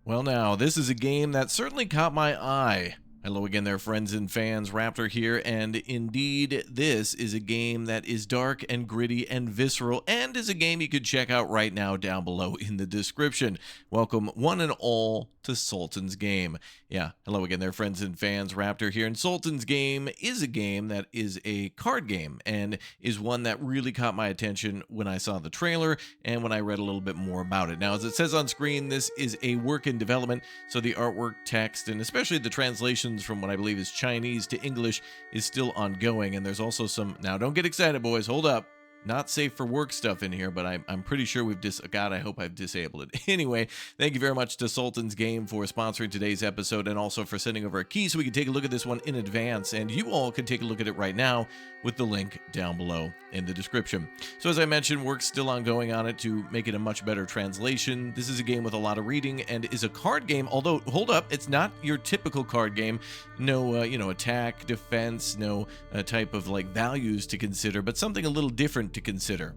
Well, now, this is a game that certainly caught my eye. Hello again there, friends and fans. Raptor here, and indeed, this is a game that is dark and gritty and visceral, and is a game you could check out right now down below in the description. Welcome, one and all, to Sultan's Game. Yeah, hello again there, friends and fans. Raptor here, and Sultan's Game is a game that is a card game, and is one that really caught my attention when I saw the trailer and when I read a little bit more about it. Now, as it says on screen, this is a work in development, so the artwork, text, and especially the translations from what I believe is Chinese to English is still ongoing. And there's also some, now don't get excited, boys, hold up. Not safe for work stuff in here, but I'm pretty sure we've God, I hope I've disabled it. Anyway, thank you very much to Sultan's Game for sponsoring today's episode and also for sending over a key so we can take a look at this one in advance. And you all can take a look at it right now with the link down below in the description. So as I mentioned, work's still ongoing on it to make it a much better translation. This is a game with a lot of reading and is a card game, although, hold up, it's not your typical card game. No, attack, defense, no type of like values to consider, but something a little different to consider.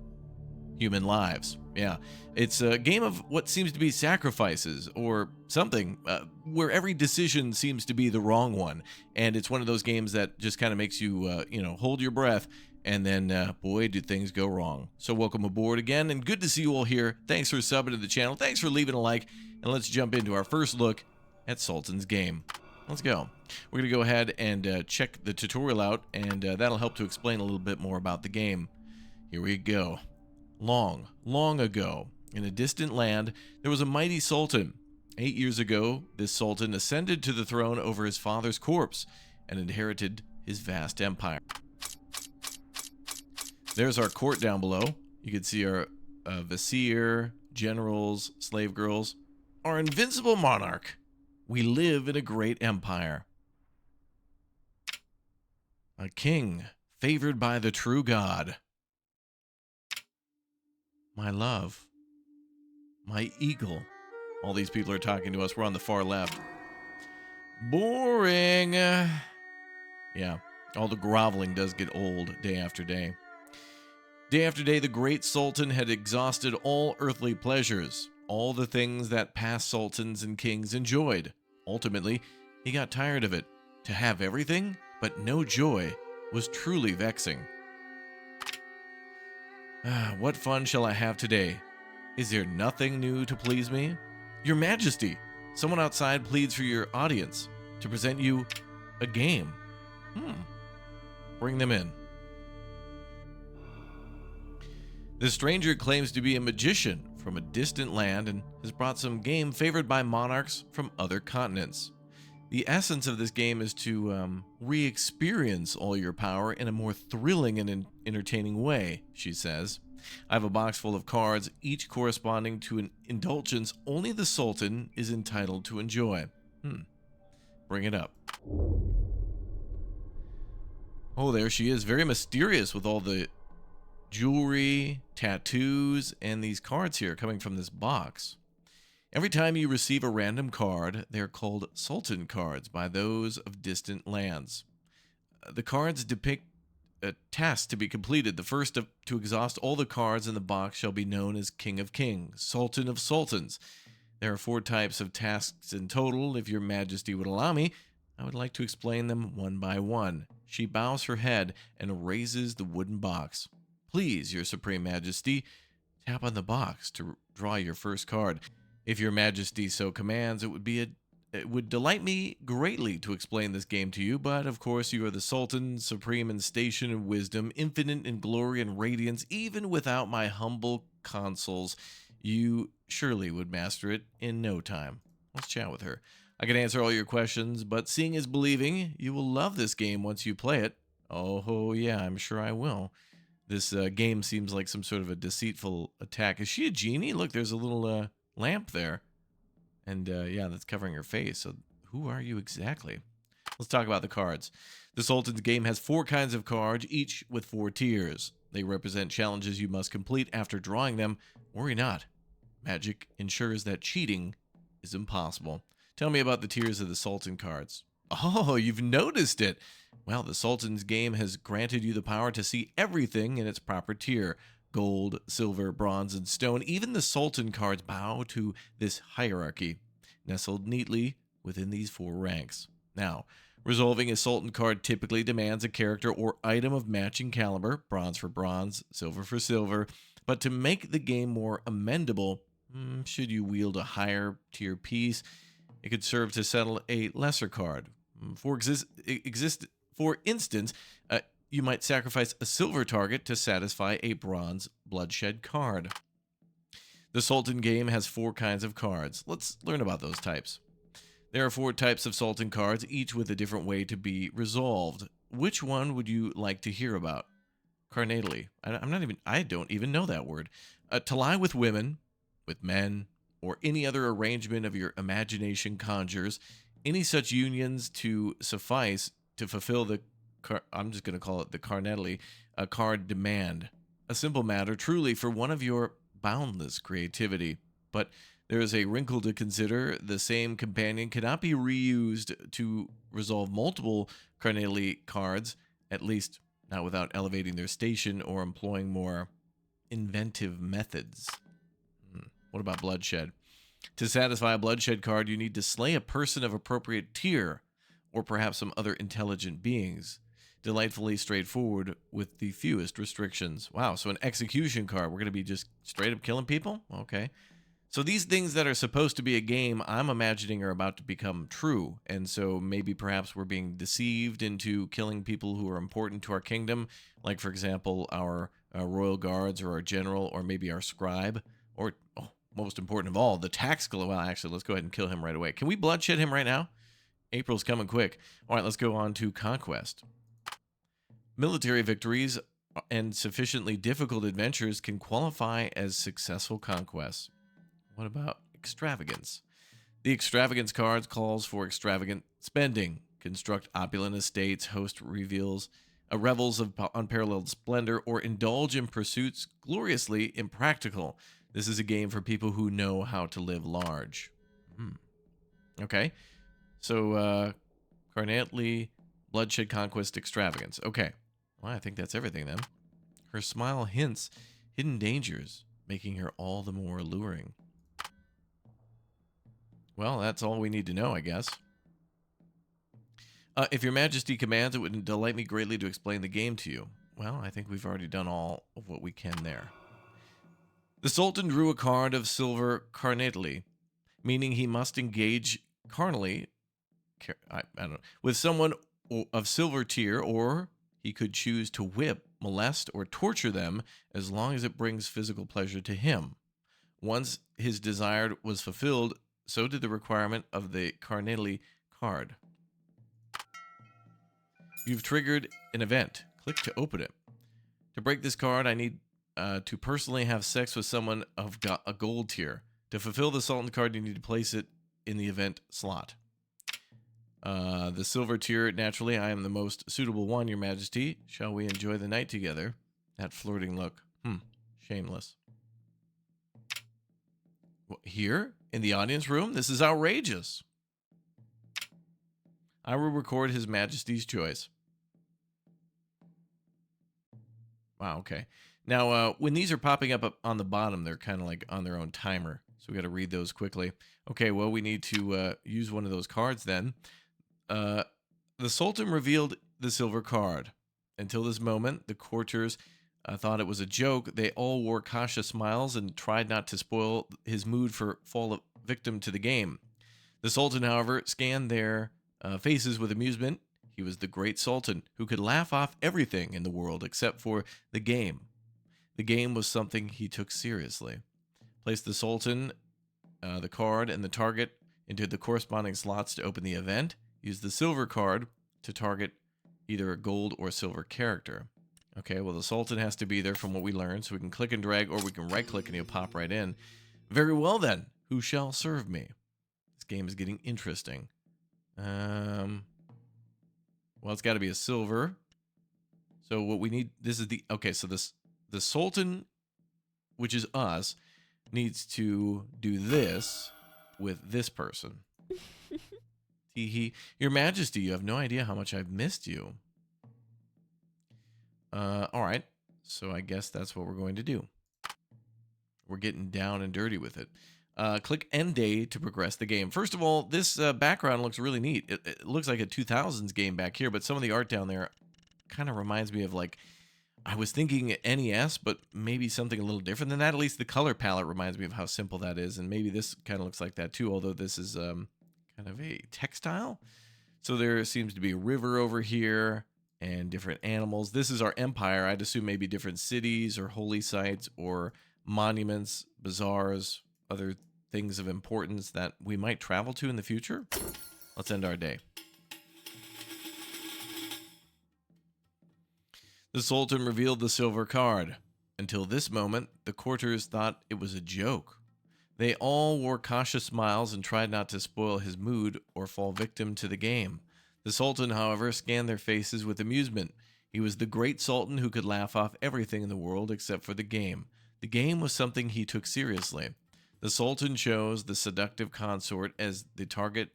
Human lives. Yeah, it's a game of what seems to be sacrifices or something, where every decision seems to be the wrong one. And it's one of those games that just kind of makes you, hold your breath. And then, boy, do things go wrong. So welcome aboard again, and good to see you all here. Thanks for subbing to the channel. Thanks for leaving a like. And let's jump into our first look at Sultan's Game. Let's go. We're going to go ahead and check the tutorial out, and that'll help to explain a little bit more about the game. Here we go. Long, long ago, in a distant land, there was a mighty sultan. 8 years ago, this sultan ascended to the throne over his father's corpse and inherited his vast empire. There's our court down below. You can see our vizier, generals, slave girls. Our invincible monarch. We live in a great empire. A king favored by the true God. My love. My eagle. All these people are talking to us. We're on the far left. Boring. Yeah, all the groveling does get old day after day. Day after day, the great sultan had exhausted all earthly pleasures, all the things that past sultans and kings enjoyed. Ultimately, he got tired of it. To have everything, but no joy, was truly vexing. What fun shall I have today? Is there nothing new to please me? Your Majesty, someone outside pleads for your audience to present you a game. Bring them in. The stranger claims to be a magician from a distant land and has brought some game favored by monarchs from other continents. The essence of this game is to re-experience all your power in a more thrilling and entertaining way, she says. I have a box full of cards, each corresponding to an indulgence only the Sultan is entitled to enjoy. Bring it up. Oh, there she is, very mysterious with all the jewelry, tattoos, and these cards here coming from this box. Every time you receive a random card, they are called Sultan cards by those of distant lands. The cards depict a task to be completed. The first to exhaust all the cards in the box shall be known as King of Kings, Sultan of Sultans. There are 4 types of tasks in total. If your Majesty would allow me, I would like to explain them one by one. She bows her head and raises the wooden box. Please, your Supreme Majesty, tap on the box to draw your first card. If your Majesty so commands, it would delight me greatly to explain this game to you, but of course you are the Sultan, supreme in station and wisdom, infinite in glory and radiance. Even without my humble counsels, you surely would master it in no time. Let's chat with her. I can answer all your questions, but seeing is believing. You will love this game once you play it. Oh yeah, I'm sure I will. This game seems like some sort of a deceitful attack. Is she a genie? Look, there's a little lamp there. And yeah, that's covering her face. So who are you exactly? Let's talk about the cards. The Sultan's Game has 4 kinds of cards, each with 4 tiers. They represent challenges you must complete after drawing them. Worry not. Magic ensures that cheating is impossible. Tell me about the tiers of the Sultan cards. Oh, you've noticed it. Well, the Sultan's Game has granted you the power to see everything in its proper tier. Gold, silver, bronze, and stone. Even the Sultan cards bow to this hierarchy. nestled neatly within these 4 ranks. Now, resolving a Sultan card typically demands a character or item of matching caliber, bronze for bronze, silver for silver, but to make the game more amendable, should you wield a higher tier piece, it could serve to settle a lesser card. For instance, you might sacrifice a silver target to satisfy a bronze bloodshed card. The Sultan game has 4 kinds of cards. Let's learn about those types. There are 4 types of Sultan cards, each with a different way to be resolved. Which one would you like to hear about? Carnatally. I don't even know that word. To lie with women, with men, or any other arrangement of your imagination conjures, any such unions to suffice to fulfill the, I'm just going to call it the carnatally, card demand. A simple matter, truly, for one of your boundless creativity. But there is a wrinkle to consider. The same companion cannot be reused to resolve multiple carnatally cards, at least not without elevating their station or employing more inventive methods. What about bloodshed? To satisfy a bloodshed card, you need to slay a person of appropriate tier, or perhaps some other intelligent beings. Delightfully straightforward with the fewest restrictions. Wow, so an execution card. We're going to be just straight up killing people? Okay. So these things that are supposed to be a game, I'm imagining are about to become true. And so maybe perhaps we're being deceived into killing people who are important to our kingdom. Like, for example, our royal guards or our general or maybe our scribe. Or, most important of all, the tax collector. Well, actually, let's go ahead and kill him right away. Can we bloodshed him right now? April's coming quick. All right, let's go on to conquest. Military victories and sufficiently difficult adventures can qualify as successful conquests. What about extravagance? The extravagance cards calls for extravagant spending. Construct opulent estates, host revels of unparalleled splendor, or indulge in pursuits gloriously impractical. This is a game for people who know how to live large. Okay. So, carnatally, bloodshed, conquest, extravagance. Okay. Well, I think that's everything then. Her smile hints hidden dangers, making her all the more alluring. Well, that's all we need to know, I guess. If your majesty commands, it would delight me greatly to explain the game to you. Well, I think we've already done all of what we can there. The Sultan drew a card of silver carnatally, meaning he must engage carnally, I don't know, with someone of silver tier, or he could choose to whip, molest, or torture them as long as it brings physical pleasure to him. Once his desire was fulfilled, so did the requirement of the carnatally card. You've triggered an event. Click to open it. To break this card, I need to personally have sex with someone of a gold tier. To fulfill the Sultan card, you need to place it in the event slot. The silver tier, naturally, I am the most suitable one, your majesty. Shall we enjoy the night together? That flirting look. Shameless. Here? In the audience room? This is outrageous. I will record His Majesty's choice. Wow, okay. Now, when these are popping up on the bottom, they're kind of like on their own timer. So we got to read those quickly. Okay, well, we need to use one of those cards then. The Sultan revealed the silver card. Until this moment, the courtiers thought it was a joke. They all wore cautious smiles and tried not to spoil his mood for fall victim to the game. The Sultan, however, scanned their faces with amusement. He was the great Sultan who could laugh off everything in the world except for the game. The game was something he took seriously. Place the Sultan, the card, and the target into the corresponding slots to open the event. Use the silver card to target either a gold or silver character. Okay, well, the Sultan has to be there from what we learned, so we can click and drag, or we can right-click and he'll pop right in. Very well, then. Who shall serve me? This game is getting interesting. Well, it's got to be a silver. So what we need, this is the, okay, so the Sultan, which is us, needs to do this with this person. Teehee. Your Majesty, you have no idea how much I've missed you. All right. So I guess that's what we're going to do. We're getting down and dirty with it. Click end day to progress the game. First of all, this background looks really neat. It looks like a 2000s game back here, but some of the art down there kind of reminds me of, like, I was thinking NES, but maybe something a little different than that. At least the color palette reminds me of how simple that is, and maybe this kind of looks like that too, although this is kind of a textile. So there seems to be a river over here and different animals. This is our empire. I'd assume maybe different cities or holy sites or monuments, bazaars, other things of importance that we might travel to in the future. Let's end our day. The Sultan revealed the silver card. Until this moment, the courtiers thought it was a joke. They all wore cautious smiles and tried not to spoil his mood or fall victim to the game. The Sultan, however, scanned their faces with amusement. He was the great Sultan who could laugh off everything in the world except for the game. The game was something he took seriously. The Sultan chose the seductive consort as the target,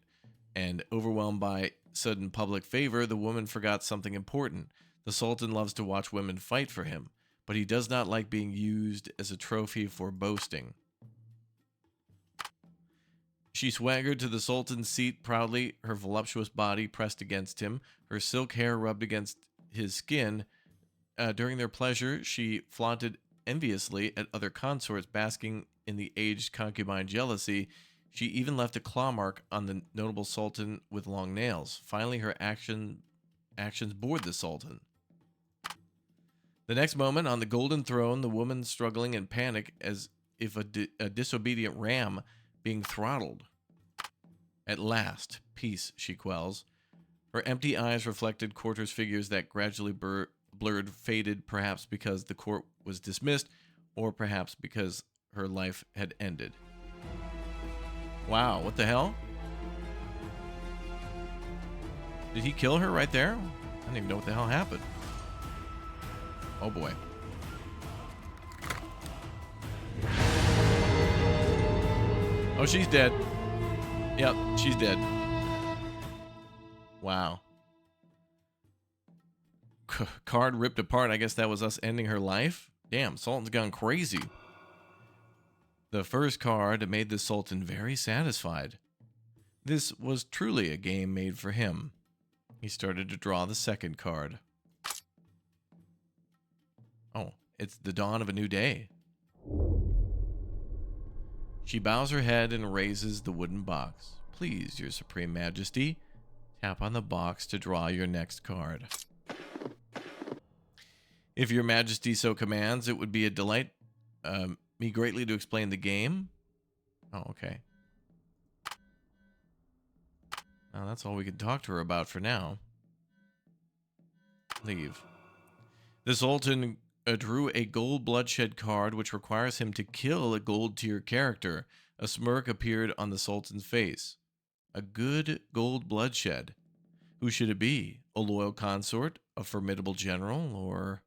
and overwhelmed by sudden public favor, the woman forgot something important. The Sultan loves to watch women fight for him, but he does not like being used as a trophy for boasting. She swaggered to the Sultan's seat proudly, her voluptuous body pressed against him, her silk hair rubbed against his skin. During their pleasure, she flaunted enviously at other consorts, basking in the aged concubine jealousy. She even left a claw mark on the notable Sultan with long nails. Finally, her actions bored the Sultan. The next moment, on the golden throne, the woman struggling in panic as if a disobedient ram being throttled. At last, peace, she quells. Her empty eyes reflected courtiers' figures that gradually blurred, faded, perhaps because the court was dismissed, or perhaps because her life had ended. Wow, what the hell? Did he kill her right there? I don't even know what the hell happened. Oh boy. Oh, she's dead. Yep, she's dead. Wow. Card ripped apart. I guess that was us ending her life. Damn, Sultan's gone crazy. The first card made the Sultan very satisfied. This was truly a game made for him. He started to draw the second card. Oh, it's the dawn of a new day. She bows her head and raises the wooden box. Please, your Supreme Majesty, tap on the box to draw your next card. If your Majesty so commands, it would be a delight me greatly to explain the game. Oh, okay. Now that's all we can talk to her about for now. Leave. The Sultan drew a gold bloodshed card, which requires him to kill a gold tier character. A smirk appeared on the Sultan's face. A good gold bloodshed. Who should it be? A loyal consort? A formidable general? Or...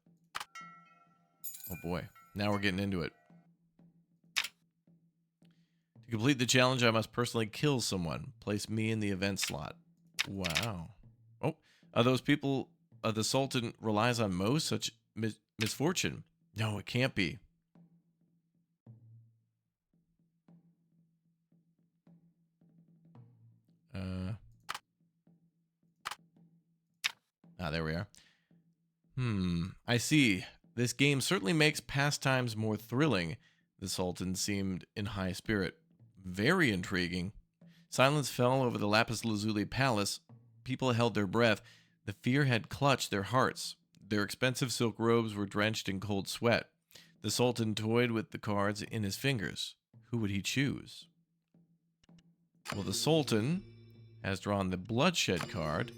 oh boy, now we're getting into it. To complete the challenge, I must personally kill someone. Place me in the event slot. Wow. Oh, those people the Sultan relies on most, such misfortune. No, it can't be. There we are. I see. This game certainly makes pastimes more thrilling. The Sultan seemed in high spirit. Very intriguing. Silence fell over the lapis lazuli palace. People held their breath. The fear had clutched their hearts. Their expensive silk robes were drenched in cold sweat. The Sultan toyed with the cards in his fingers. Who would he choose? Well, the Sultan has drawn the bloodshed card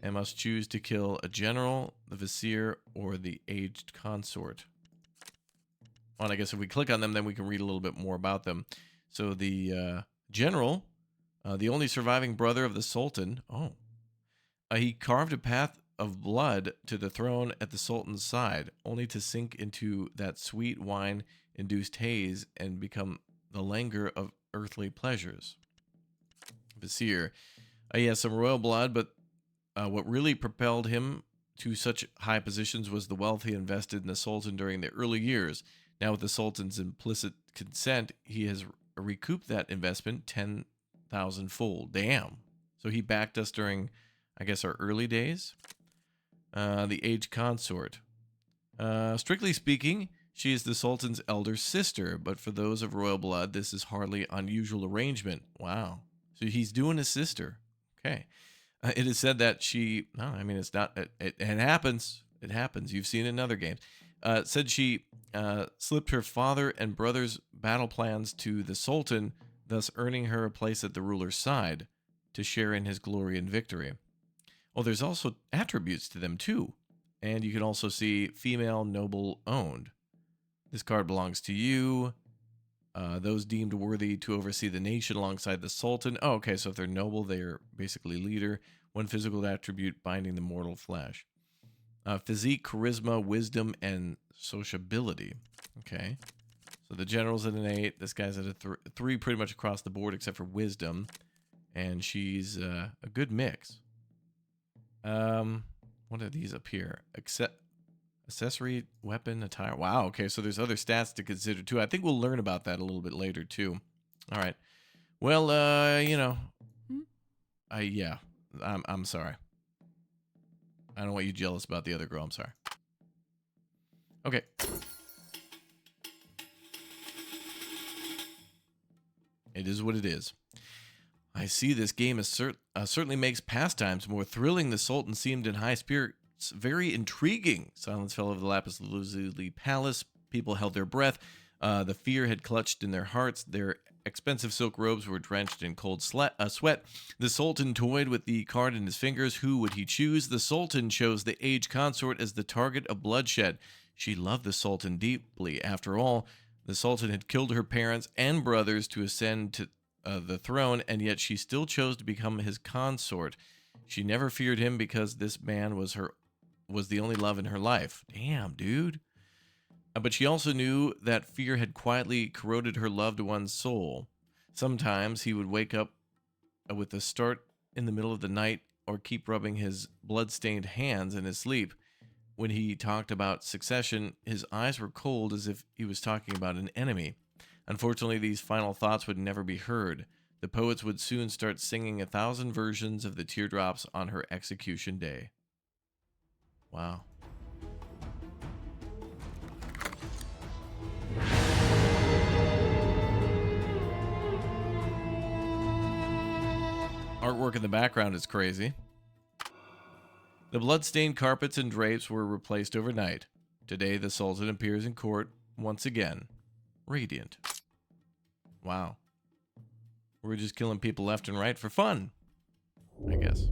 and must choose to kill a general, the vizier, or the aged consort. Oh, and I guess if we click on them, then we can read a little bit more about them. So the general, the only surviving brother of the Sultan, he carved a path of blood to the throne at the Sultan's side, only to sink into that sweet wine-induced haze and become the languor of earthly pleasures. Vizier, he has some royal blood, but what really propelled him to such high positions was the wealth he invested in the Sultan during the early years. Now, with the Sultan's implicit consent, he has recoup that investment 10,000 fold. Damn. So he backed us during, I guess, our early days. The age consort. Strictly speaking, she is the Sultan's elder sister, but for those of royal blood, this is hardly unusual arrangement. Wow. So he's doing a sister. Okay. It is said that she, no, I mean, it's not, it happens. It happens. You've seen it in other games. Said she slipped her father and brother's battle plans to the Sultan, thus earning her a place at the ruler's side to share in his glory and victory. Oh, there's also attributes to them too. And you can also see female noble owned. This card belongs to you. Those deemed worthy to oversee the nation alongside the Sultan. Oh, okay, so if they're noble, they're basically leader. One physical attribute binding the mortal flesh. Physique, charisma, wisdom, and sociability. Okay. So the general's at an 8. This guy's at a 3 pretty much across the board except for wisdom. And she's a good mix. What are these up here? Accessory, weapon, attire. Wow, okay, so there's other stats to consider too. I think we'll learn about that a little bit later too. All right. Well, you know, yeah, I'm sorry. I don't want you jealous about the other girl. I'm sorry. Okay. It is what it is. I see this game is certainly makes pastimes more thrilling. The Sultan seemed in high spirits, very intriguing. Silence fell over the lapis lazuli palace. People held their breath. The fear had clutched in their hearts. Their expensive silk robes were drenched in cold sweat. The Sultan toyed with the card in his fingers. Who would he choose? The Sultan chose the age consort as the target of bloodshed. She loved the Sultan deeply. After all, the Sultan had killed her parents and brothers to ascend to the throne, and yet she still chose to become his consort. She never feared him because this man was the only love in her life. Damn, dude. But she also knew that fear had quietly corroded her loved one's soul. Sometimes he would wake up with a start in the middle of the night or keep rubbing his blood-stained hands in his sleep. When he talked about succession, his eyes were cold as if he was talking about an enemy. Unfortunately, these final thoughts would never be heard. The poets would soon start singing 1,000 versions of the teardrops on her execution day. Wow. Artwork in the background is crazy. The blood-stained carpets and drapes were replaced overnight. Today, the Sultan appears in court once again, radiant. Wow. We're just killing people left and right for fun, I guess.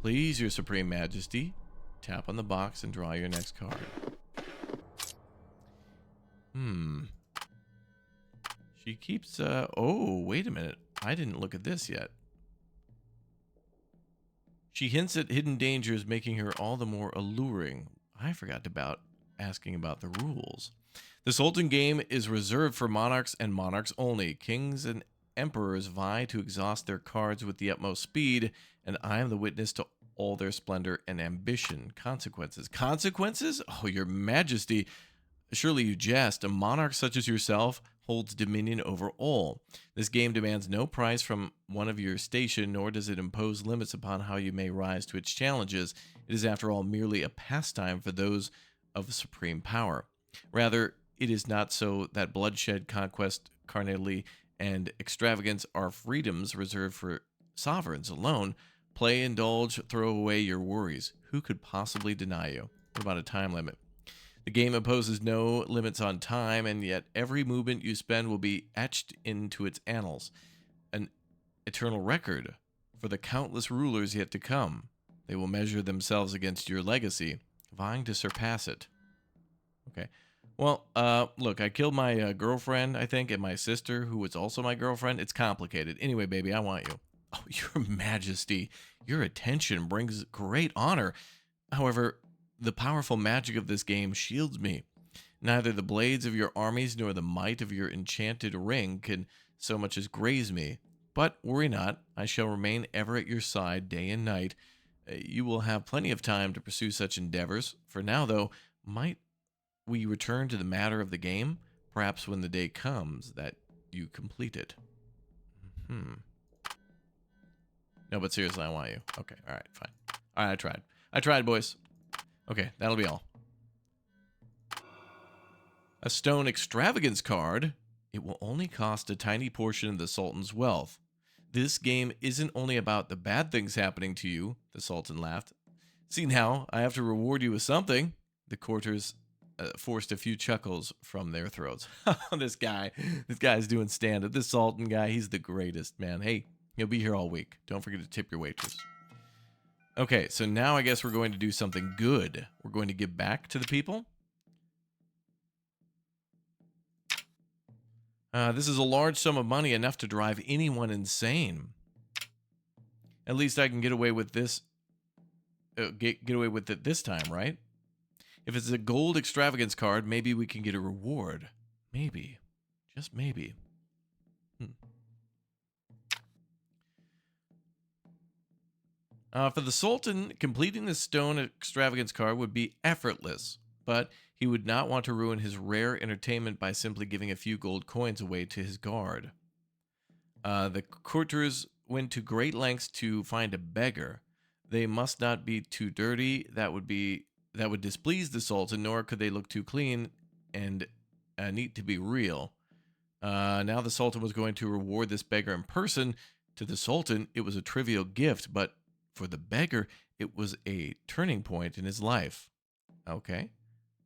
Please, your Supreme Majesty, tap on the box and draw your next card. She keeps, oh, wait a minute. I didn't look at this yet. She hints at hidden dangers, making her all the more alluring. I forgot about asking about the rules. The Sultan game is reserved for monarchs and monarchs only. Kings and emperors vie to exhaust their cards with the utmost speed, and I am the witness to all their splendor and ambition. Consequences. Consequences? Oh, your majesty. Surely you jest. A monarch such as yourself holds dominion over all. This game demands no prize from one of your station, nor does it impose limits upon how you may rise to its challenges. It is, after all, merely a pastime for those of supreme power. Rather, it is not so that bloodshed, conquest, carnality, and extravagance are freedoms reserved for sovereigns alone. Play, indulge, throw away your worries. Who could possibly deny you? What about a time limit? The game imposes no limits on time, and yet every movement you spend will be etched into its annals. An eternal record for the countless rulers yet to come. They will measure themselves against your legacy, vying to surpass it. Okay. Well, look, I killed my girlfriend, I think, and my sister, who was also my girlfriend. It's complicated. Anyway, baby, I want you. Oh, your majesty, your attention brings great honor. However, the powerful magic of this game shields me. Neither the blades of your armies nor the might of your enchanted ring can so much as graze me. But worry not, I shall remain ever at your side day and night. You will have plenty of time to pursue such endeavors. For now, though, might we return to the matter of the game? Perhaps when the day comes that you complete it. No, but seriously, I want you. Okay, all right, fine. All right, I tried. I tried, boys. Okay, that'll be all. A stone extravagance card. It will only cost a tiny portion of the Sultan's wealth. This game isn't only about the bad things happening to you, the Sultan laughed. See now, I have to reward you with something. The courtiers forced a few chuckles from their throats. This guy's doing stand-up. This Sultan guy, he's the greatest, man. Hey, he'll be here all week. Don't forget to tip your waitress. Okay, so now I guess we're going to do something good. We're going to give back to the people. This is a large sum of money, enough to drive anyone insane. At least I can get away with this. Get away with it this time, right? If it's a gold extravagance card, maybe we can get a reward. Maybe. Just maybe. For the Sultan, completing the stone extravagance card would be effortless, but he would not want to ruin his rare entertainment by simply giving a few gold coins away to his guard. The courtiers went to great lengths to find a beggar. They must not be too dirty. That would displease the Sultan, nor could they look too clean and neat to be real. Now the Sultan was going to reward this beggar in person. To the Sultan, it was a trivial gift, but for the beggar, it was a turning point in his life. Okay.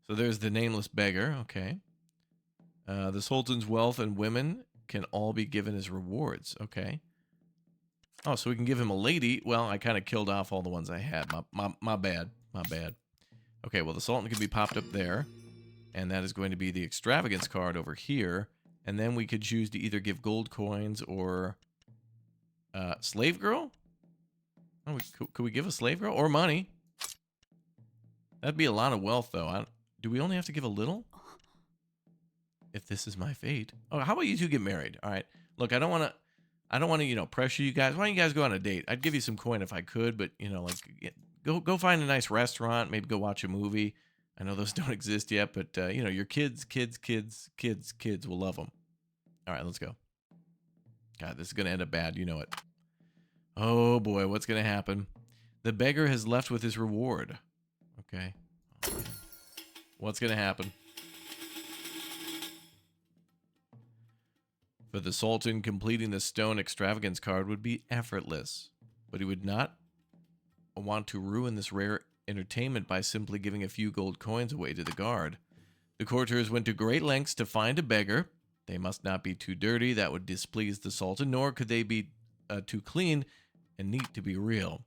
So there's the nameless beggar. Okay. The Sultan's wealth and women can all be given as rewards. Okay. Oh, so we can give him a lady. Well, I kind of killed off all the ones I had. My bad. My bad. Okay, well, the Sultan can be popped up there. And that is going to be the extravagance card over here. And then we could choose to either give gold coins or slave girl. Oh, could we give a slave girl or money? That'd be a lot of wealth, though. Do we only have to give a little? If this is my fate. Oh, how about you two get married? All right. Look, I don't want to, pressure you guys. Why don't you guys go on a date? I'd give you some coin if I could, but go find a nice restaurant. Maybe go watch a movie. I know those don't exist yet, but your kids will love them. All right, let's go. God, this is gonna end up bad. You know it. Oh boy, what's going to happen? The beggar has left with his reward. Okay. Oh, what's going to happen? For the Sultan, completing the stone extravagance card would be effortless, but he would not want to ruin this rare entertainment by simply giving a few gold coins away to the guard. The courtiers went to great lengths to find a beggar. They must not be too dirty. That would displease the Sultan, nor could they be too clean and neat to be real.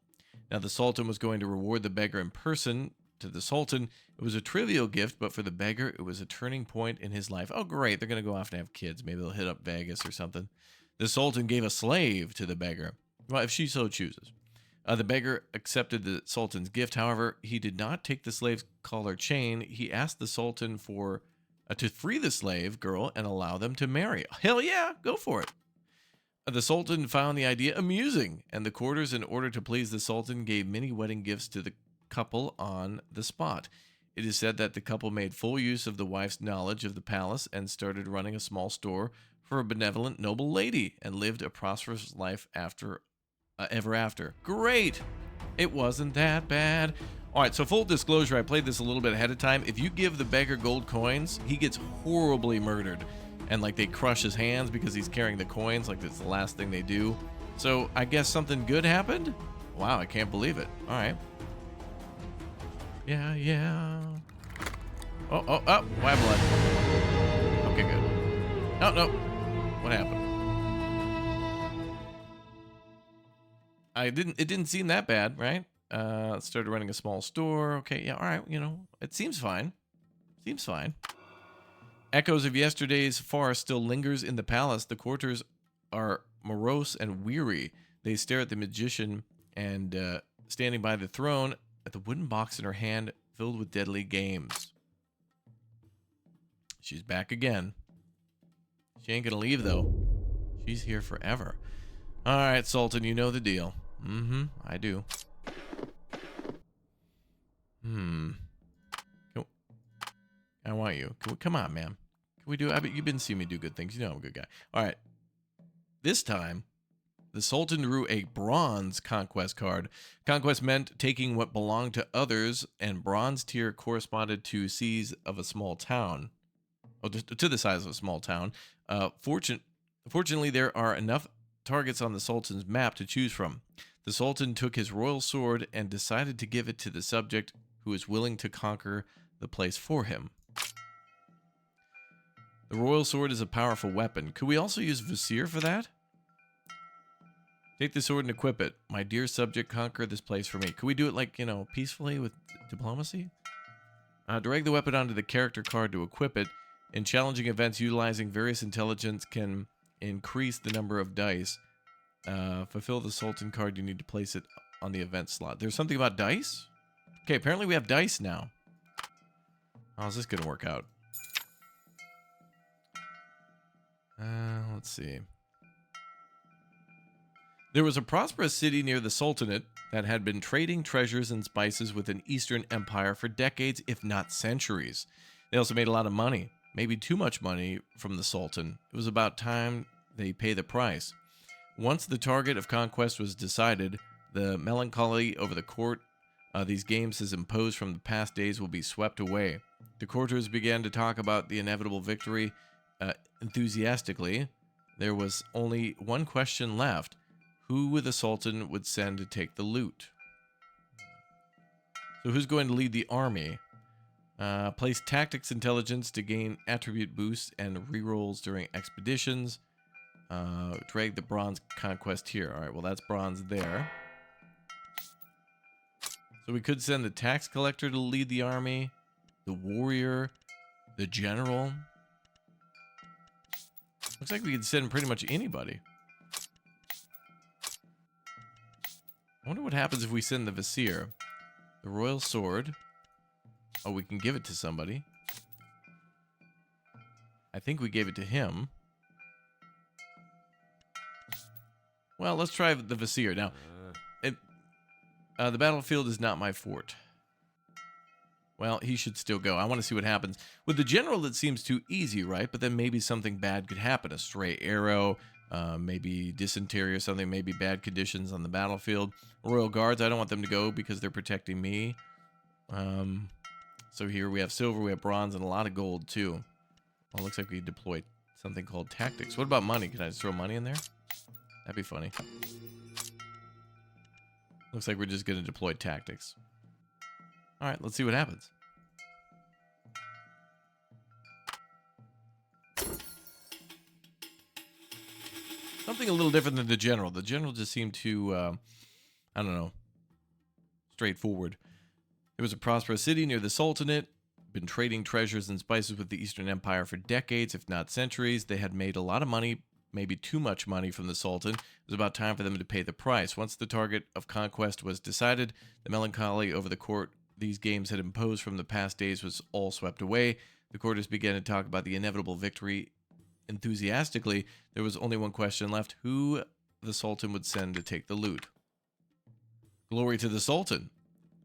Now the Sultan was going to reward the beggar in person. To the Sultan, it was a trivial gift, but for the beggar, it was a turning point in his life. Oh, great, they're going to go off and have kids. Maybe they'll hit up Vegas or something. The Sultan gave a slave to the beggar, well, if she so chooses. The beggar accepted the Sultan's gift. However, he did not take the slave's collar chain. He asked the Sultan to free the slave girl and allow them to marry. Hell yeah, go for it. The Sultan found the idea amusing, and the courtiers, in order to please the Sultan, gave many wedding gifts to the couple on the spot. It is said that the couple made full use of the wife's knowledge of the palace and started running a small store for a benevolent noble lady and lived a prosperous life ever after. Great! It wasn't that bad. All right, so full disclosure, I played this a little bit ahead of time. If you give the beggar gold coins, he gets horribly murdered. And they crush his hands because he's carrying the coins, that's the last thing they do. So I guess something good happened? Wow, I can't believe it. All right. Yeah. Oh, why blood? Okay, good. Oh, no. What happened? It didn't seem that bad, right? Started running a small store. Okay, yeah, all right, it seems fine. Seems fine. Echoes of yesterday's farce still lingers in the palace. The courtiers are morose and weary. They stare at the magician and standing by the throne at the wooden box in her hand filled with deadly games. She's back again. She ain't gonna leave, though. She's here forever. All right, Sultan, you know the deal. Mm-hmm, I do. I want you. Come on, man. we do? I mean, you've been seeing me do good things. You know I'm a good guy. All right. This time, the Sultan drew a bronze conquest card. Conquest meant taking what belonged to others, and bronze tier corresponded to size of a small town. Oh, to the size of a small town. Fortunately, there are enough targets on the Sultan's map to choose from. The Sultan took his royal sword and decided to give it to the subject who is willing to conquer the place for him. The royal sword is a powerful weapon. Could we also use Vizier for that? Take the sword and equip it. My dear subject, conquer this place for me. Could we do it like, peacefully with diplomacy? Drag the weapon onto the character card to equip it. In challenging events, utilizing various intelligence can increase the number of dice. Fulfill the Sultan card, you need to place it on the event slot. There's something about dice? Okay, apparently we have dice now. How's this going to work out? Let's see. There was a prosperous city near the Sultanate that had been trading treasures and spices with an Eastern empire for decades, if not centuries. They also made a lot of money, maybe too much money from the Sultan. It was about time they pay the price. Once the target of conquest was decided, the melancholy over the court these games has imposed from the past days will be swept away. The courtiers began to talk about the inevitable victory enthusiastically. There was only one question left. Who the Sultan would send to take the loot? So who's going to lead the army? Place tactics intelligence to gain attribute boosts and rerolls during expeditions. Drag the bronze conquest here. All right, well, that's bronze there. So we could send the tax collector to lead the army, the warrior, the general. Looks like we could send pretty much anybody. I wonder what happens if we send the Vizier. The royal sword. Oh, we can give it to somebody. I think we gave it to him. Well, let's try the Vizier. Now, the battlefield is not my fort. Well, he should still go. I want to see what happens. With the general, it seems too easy, right? But then maybe something bad could happen. A stray arrow, maybe dysentery or something, maybe bad conditions on the battlefield. Royal Guards, I don't want them to go because they're protecting me. So here we have silver, we have bronze, and a lot of gold, too. Well, it looks like we deployed something called tactics. What about money? Can I just throw money in there? That'd be funny. Looks like we're just going to deploy tactics. All right, let's see what happens. Something a little different than the general. The general just seemed too, I don't know, straightforward. It was a prosperous city near the Sultanate, been trading treasures and spices with the Eastern Empire for decades, if not centuries. They had made a lot of money, maybe too much money from the Sultan. It was about time for them to pay the price. Once the target of conquest was decided, the melancholy over the court these games had imposed from the past days was all swept away. The courtiers began to talk about the inevitable victory enthusiastically. There was only one question left: who the Sultan would send to take the loot. Glory to the Sultan.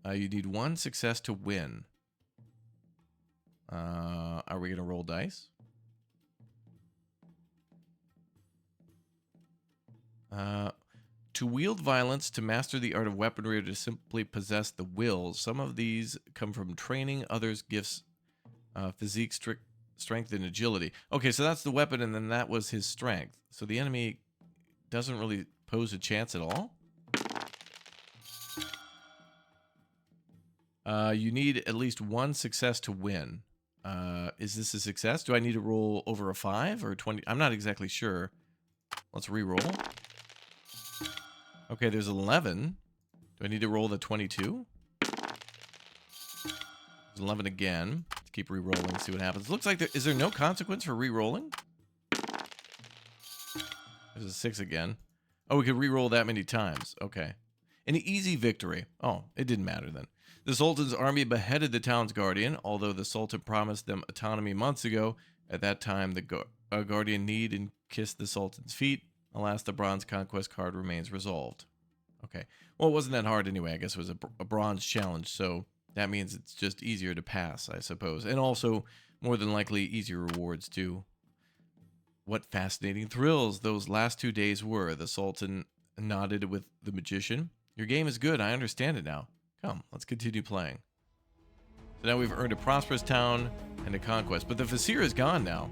You need one success to win. Are we going to roll dice? To wield violence, to master the art of weaponry, or to simply possess the will. Some of these come from training, others gifts, physique, strength, and agility. Okay, so that's the weapon, and then that was his strength. So the enemy doesn't really pose a chance at all? You need at least one success to win. Is this a success? Do I need to roll over a 5 or 20? I'm not exactly sure. Let's re-roll. Okay, there's 11. Do I need to roll the 22? There's 11 again. Let's keep re-rolling, see what happens. Looks like is there no consequence for re-rolling? There's a 6 again. Oh, we could re-roll that many times. Okay. An easy victory. Oh, it didn't matter then. The Sultan's army beheaded the town's guardian, although the Sultan promised them autonomy months ago. At that time, the guardian kneed and kissed the Sultan's feet. Alas, the bronze conquest card remains resolved. Okay. Well, it wasn't that hard anyway. I guess it was a bronze challenge, so that means it's just easier to pass, I suppose. And also More than likely, easy rewards, too. What fascinating thrills those last 2 days were. The Sultan nodded with the magician. Your game is good. I understand it now. Come, let's continue playing. So now we've earned a prosperous town and a conquest. But the Vizier is gone now.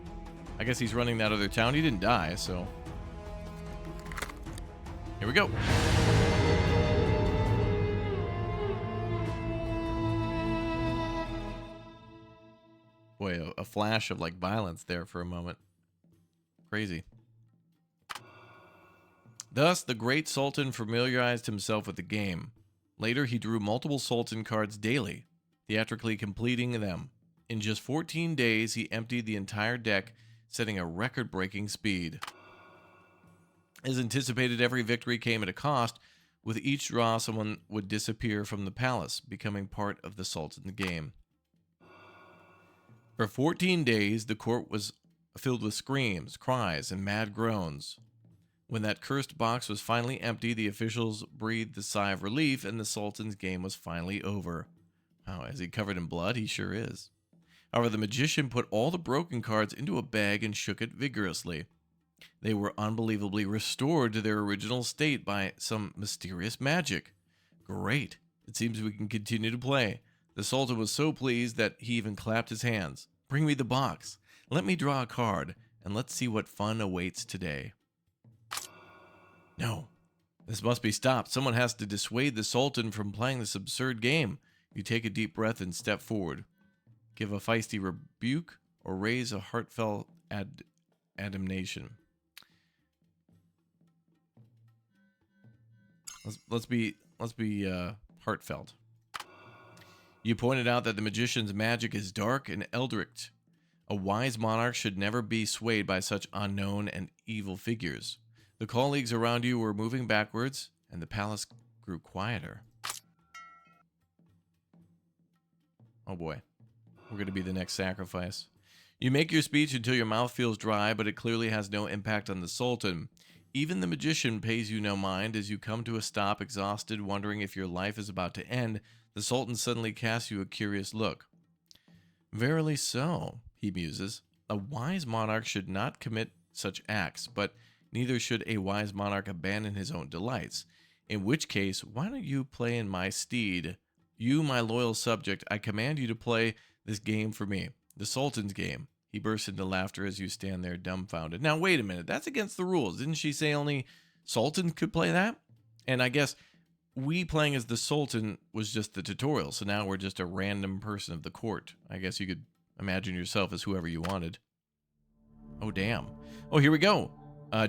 I guess he's running that other town. He didn't die, so... Here we go. Boy, a flash of, like, violence there for a moment. Crazy. Thus, the great Sultan familiarized himself with the game. Later, he drew multiple Sultan cards daily, theatrically completing them. In just 14 days, he emptied the entire deck, setting a record-breaking speed. As anticipated, every victory came at a cost. With each draw, someone would disappear from the palace, becoming part of the Sultan's game. For 14 days, the court was filled with screams, cries, and mad groans. When that cursed box was finally empty, the officials breathed a sigh of relief, and the Sultan's game was finally over. Wow, is he covered in blood? He sure is. However, the magician put all the broken cards into a bag and shook it vigorously. They were unbelievably restored to their original state by some mysterious magic. Great. It seems we can continue to play. The Sultan was so pleased that he even clapped his hands. Bring me the box. Let me draw a card, and let's see what fun awaits today. No. This must be stopped. Someone has to dissuade the Sultan from playing this absurd game. You take a deep breath and step forward. Give a feisty rebuke or raise a heartfelt admonition. Let's be heartfelt. You pointed out that the magician's magic is dark and eldritch. A wise monarch should never be swayed by such unknown and evil figures. The colleagues around you were moving backwards, and the palace grew quieter. Oh boy. We're going to be the next sacrifice. You make your speech until your mouth feels dry, but it clearly has no impact on the Sultan. Even the magician pays you no mind as you come to a stop, exhausted, wondering if your life is about to end. The Sultan suddenly casts you a curious look. Verily so, he muses. A wise monarch should not commit such acts, but neither should a wise monarch abandon his own delights. In which case, why don't you play in my stead? You, my loyal subject, I command you to play this game for me, the Sultan's game. He bursts into laughter as you stand there dumbfounded. Now, wait a minute. That's against the rules. Didn't she say only Sultans could play that? And I guess we playing as the Sultan was just the tutorial, so now we're just a random person of the court. I guess you could imagine yourself as whoever you wanted. Oh, damn. Oh, here we go.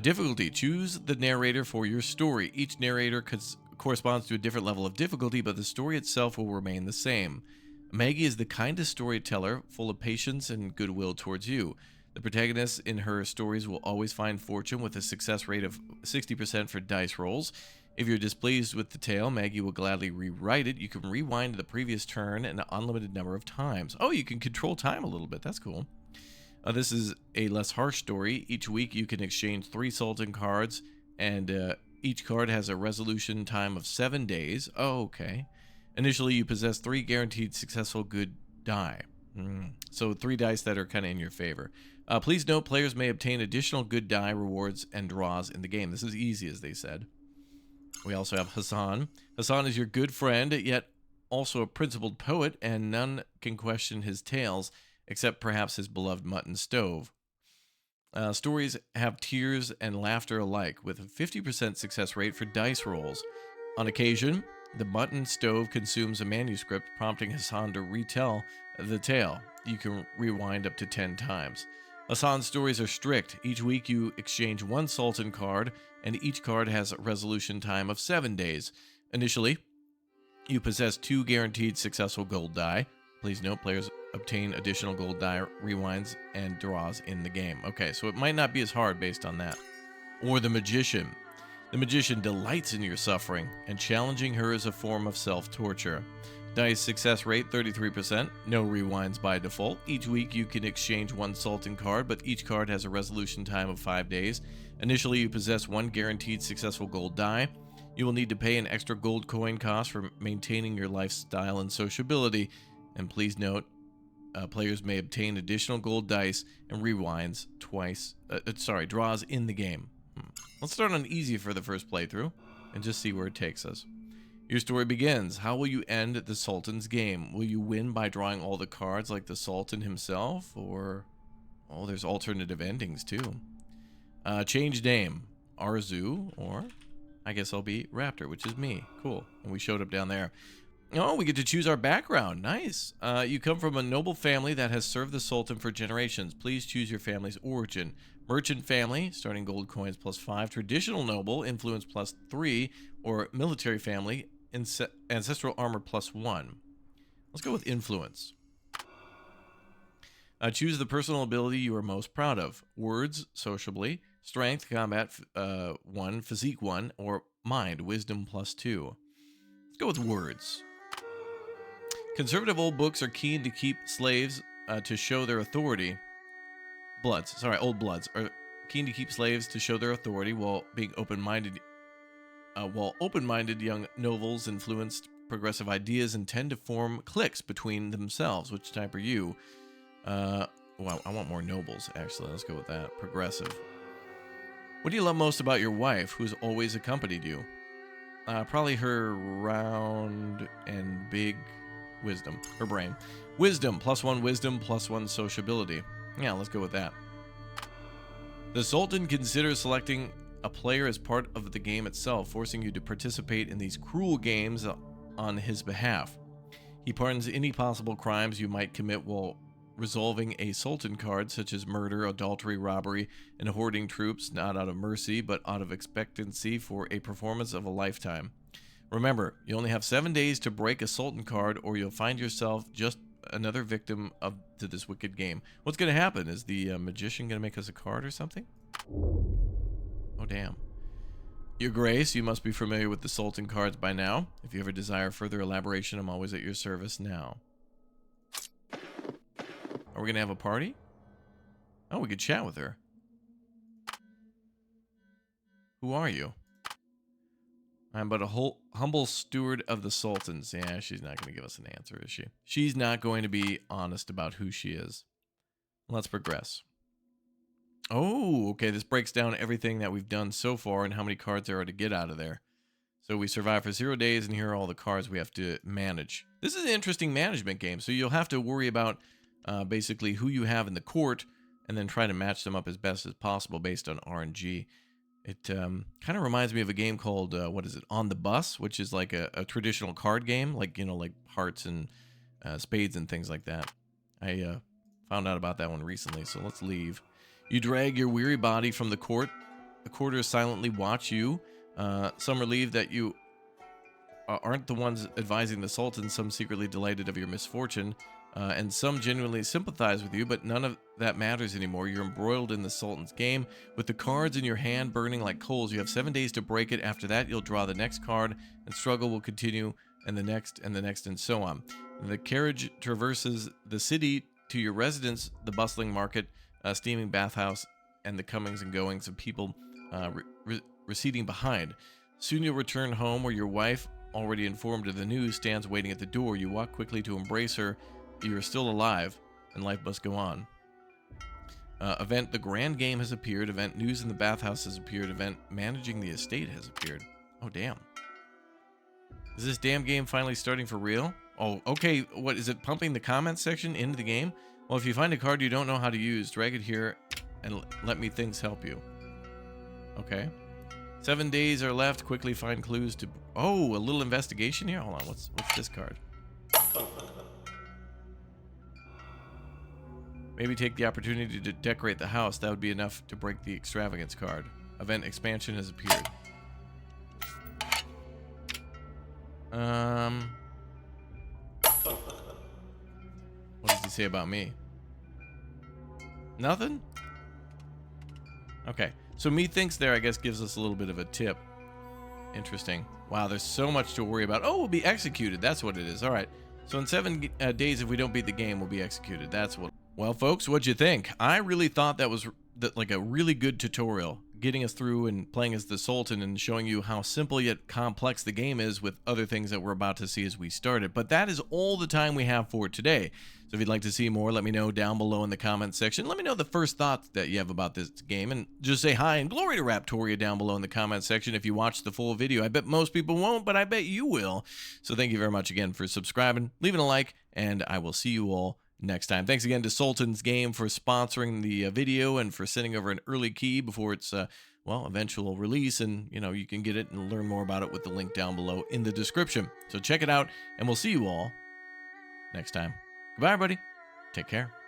Difficulty. Choose the narrator for your story. Each narrator corresponds to a different level of difficulty, but the story itself will remain the same. Maggie is the kindest storyteller, full of patience and goodwill towards you. The protagonist in her stories will always find fortune with a success rate of 60% for dice rolls. If you're displeased with the tale, Maggie will gladly rewrite it. You can rewind the previous turn an unlimited number of times. Oh, you can control time a little bit. That's cool. This is a less harsh story. Each week you can exchange 3 Sultan cards, and each card has a resolution time of 7 days. Oh, okay. Initially, you possess 3 guaranteed successful good die. So 3 dice that are kind of in your favor. Please note, players may obtain additional good die rewards and draws in the game. This is easy, as they said. We also have Hassan. Hassan is your good friend, yet also a principled poet, and none can question his tales, except perhaps his beloved mutton stove. Stories have tears and laughter alike, with a 50% success rate for dice rolls. On occasion, the mutton stove consumes a manuscript, prompting Hassan to retell the tale. You can rewind up to 10 times. Hassan's stories are strict. Each week you exchange 1 Sultan card, and each card has a resolution time of 7 days. Initially, you possess 2 guaranteed successful gold die. Please note, players obtain additional gold die rewinds and draws in the game. Okay, so it might not be as hard based on that. Or the magician. The magician delights in your suffering, and challenging her is a form of self-torture. Dice success rate 33%, no rewinds by default. Each week you can exchange 1 Sultan card, but each card has a resolution time of 5 days. Initially you possess 1 guaranteed successful gold die. You will need to pay an extra gold coin cost for maintaining your lifestyle and sociability. And please note, Players may obtain additional gold dice and rewinds twice. Draws in the game. Let's start on easy for the first playthrough and just see where it takes us. Your story begins. How will you end the Sultan's game? Will you win by drawing all the cards like the Sultan himself? Or, oh, there's alternative endings too. Change name. Arzu, or I guess I'll be Raptor, which is me. Cool. And we showed up down there. Oh, we get to choose our background. Nice. You come from a noble family that has served the Sultan for generations. Please choose your family's origin. Merchant family, starting gold coins +5. Traditional noble, influence +3. Or military family, ancestral armor +1. Let's go with influence. Choose the personal ability you are most proud of. Words, sociably. Strength, combat 1. Physique 1. Or mind, wisdom +2. Let's go with words. Conservative old books are keen to keep slaves to show their authority. Old bloods are keen to keep slaves to show their authority while being open-minded. Open-minded young nobles influenced progressive ideas and tend to form cliques between themselves. Which type are you? Well, I want more nobles, actually. Let's go with that. Progressive. What do you love most about your wife, who's always accompanied you? Probably her round and big wisdom. Her brain. Wisdom, +1 wisdom, +1 sociability. Yeah, let's go with that. The Sultan considers selecting a player as part of the game itself, forcing you to participate in these cruel games on his behalf. He pardons any possible crimes you might commit while resolving a Sultan card, such as murder, adultery, robbery, and hoarding troops, not out of mercy, but out of expectancy for a performance of a lifetime. Remember, you only have 7 days to break a Sultan card, or you'll find yourself just another victim to this wicked game. What's going to happen? Is the magician going to make us a card or something? Oh, damn. Your Grace, you must be familiar with the Sultan cards by now. If you ever desire further elaboration, I'm always at your service now. Are we going to have a party? Oh, we could chat with her. Who are you? I'm but a humble steward of the Sultans. Yeah, she's not going to give us an answer, is she? She's not going to be honest about who she is. Let's progress. Oh, okay. This breaks down everything that we've done so far and how many cards there are to get out of there. So we survive for 0 days, and here are all the cards we have to manage. This is an interesting management game. So you'll have to worry about basically who you have in the court and then try to match them up as best as possible based on RNG. It kind of reminds me of a game called, On the Bus, which is like a traditional card game, like, like hearts and spades and things like that. I found out about that one recently, so let's leave. You drag your weary body from the court. The courters silently watch you. Some relieved that you aren't the ones advising the Sultan, some secretly delighted of your misfortune, and some genuinely sympathize with you, but none of that matters anymore. You're embroiled in the Sultan's game. With the cards in your hand burning like coals, you have 7 days to break it. After that, you'll draw the next card, and struggle will continue, and the next, and so on. The carriage traverses the city to your residence, the bustling market, steaming bathhouse, and the comings and goings of people receding behind. Soon you'll return home, where your wife, already informed of the news, stands waiting at the door. You walk quickly to embrace her. You are still alive, and life must go on. Event, the grand game has appeared. Event, news in the bathhouse has appeared. Event, managing the estate has appeared. Oh, damn. Is this damn game finally starting for real? Oh, okay. What, is it pumping the comments section into the game? Well, if you find a card you don't know how to use, drag it here and let me things help you. Okay. 7 days are left. Quickly find clues to... Oh, a little investigation here? Hold on. What's this card? Maybe take the opportunity to decorate the house. That would be enough to break the extravagance card. Event expansion has appeared. What does he say about me? Nothing? Okay. So methinks there, I guess, gives us a little bit of a tip. Interesting. Wow, there's so much to worry about. Oh, we'll be executed. That's what it is. All right. So in 7 days, if we don't beat the game, we'll be executed. That's what... Well, folks, what'd you think? I really thought that was like a really good tutorial. getting us through and playing as the Sultan and showing you how simple yet complex the game is with other things that we're about to see as we start it. But that is all the time we have for today. So if you'd like to see more, let me know down below in the comments section. Let me know the first thoughts that you have about this game, and just say hi and glory to Raptoria down below in the comments section if you watch the full video. I bet most people won't, but I bet you will. So thank you very much again for subscribing, leaving a like, and I will see you all next time. Thanks again to Sultan's Game for sponsoring the video and for sending over an early key before its well, eventual release, and you can get it and learn more about it with the link down below in the description. So check it out, and we'll see you all next time. Goodbye, everybody. Take care.